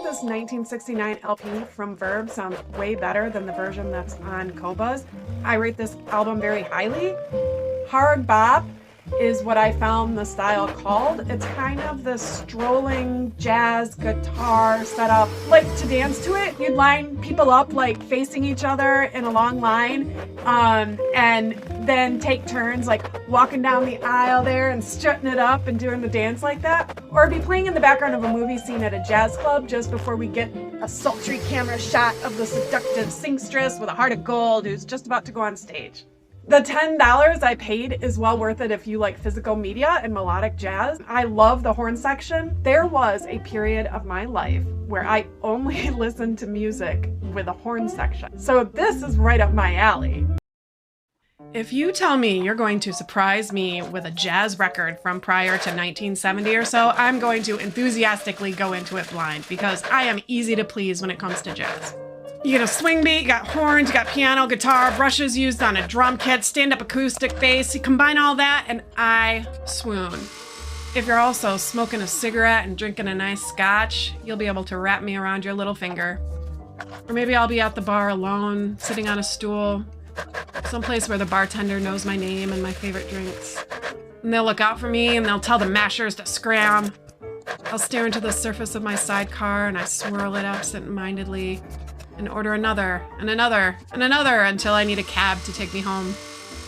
this 1969 LP from Verve sounds way better than the version that's on Koba's. I rate this album very highly. Hard bop is what I found the style called. It's kind of this strolling jazz guitar setup. Like, to dance to it, you'd line people up like facing each other in a long line, and then take turns like walking down the aisle there and strutting it up and doing the dance like that. Or be playing in the background of a movie scene at a jazz club just before we get a sultry camera shot of the seductive singstress with a heart of gold who's just about to go on stage. The $10 I paid is well worth it if you like physical media and melodic jazz. I love the horn section. There was a period of my life where I only listened to music with a horn section. So this is right up my alley. If you tell me you're going to surprise me with a jazz record from prior to 1970 or so, I'm going to enthusiastically go into it blind because I am easy to please when it comes to jazz. You get a swing beat, you got horns, you got piano, guitar, brushes used on a drum kit, stand-up acoustic bass. You combine all that and I swoon. If you're also smoking a cigarette and drinking a nice scotch, you'll be able to wrap me around your little finger. Or maybe I'll be at the bar alone, sitting on a stool, someplace where the bartender knows my name and my favorite drinks. And they'll look out for me and they'll tell the mashers to scram. I'll stare into the surface of my sidecar and I swirl it absent-mindedly and order another and another and another until I need a cab to take me home.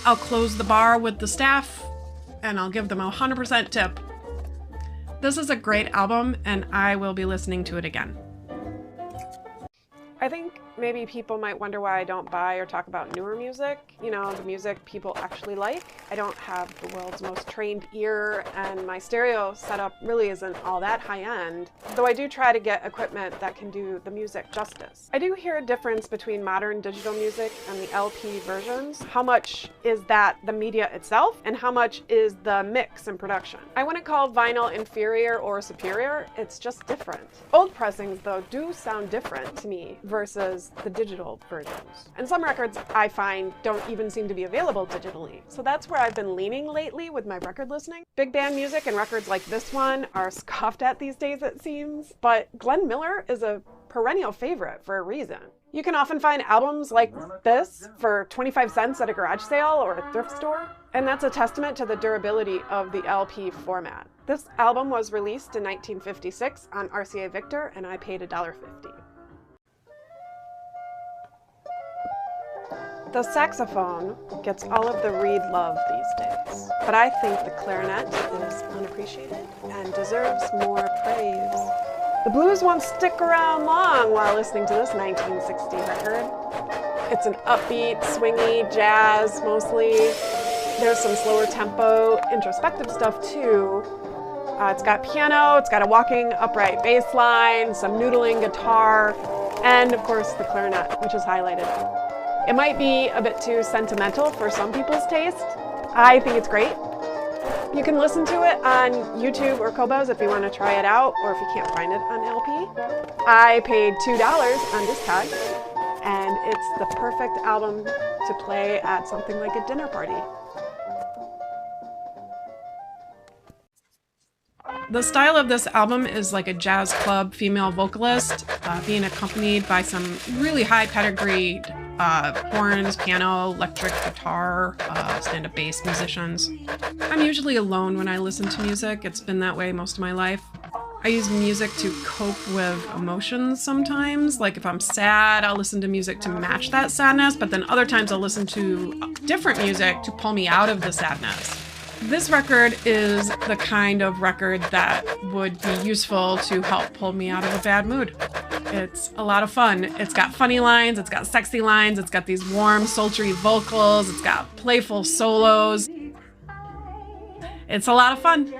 I'll close the bar with the staff and I'll give them a 100% tip. This is a great album and I will be listening to it again. I think maybe people might wonder why I don't buy or talk about newer music. You know, the music people actually like. I don't have the world's most trained ear and my stereo setup really isn't all that high end, though I do try to get equipment that can do the music justice. I do hear a difference between modern digital music and the LP versions. How much is that the media itself and how much is the mix and production? I wouldn't call vinyl inferior or superior, it's just different. Old pressings though do sound different to me versus the digital versions. And some records I find don't even seem to be available digitally. So that's where I've been leaning lately with my record listening. Big band music and records like this one are scoffed at these days, it seems, but Glenn Miller is a perennial favorite for a reason. You can often find albums like this for 25 cents at a garage sale or a thrift store, and that's a testament to the durability of the LP format. This album was released in 1956 on RCA Victor, and I paid $1.50. The saxophone gets all of the reed love these days, but I think the clarinet is unappreciated and deserves more praise. The blues won't stick around long while listening to this 1960 record. It's an upbeat, swingy jazz mostly. There's some slower tempo, introspective stuff too. It's got piano, it's got a walking upright bass line, some noodling guitar, and of course the clarinet, which is highlighted. It might be a bit too sentimental for some people's taste. I think it's great. You can listen to it on YouTube or Kobo's if you want to try it out, or if you can't find it on LP. I paid $2 on Discog, and it's the perfect album to play at something like a dinner party. The style of this album is like a jazz club female vocalist being accompanied by some really high pedigree horns, piano, electric guitar, stand-up bass musicians. I'm usually alone when I listen to music. It's been that way most of my life. I use music to cope with emotions sometimes. Like if I'm sad, I'll listen to music to match that sadness, but then other times I'll listen to different music to pull me out of the sadness. This record is the kind of record that would be useful to help pull me out of a bad mood. It's a lot of fun. It's got funny lines, it's got sexy lines, it's got these warm, sultry vocals, it's got playful solos. It's a lot of fun.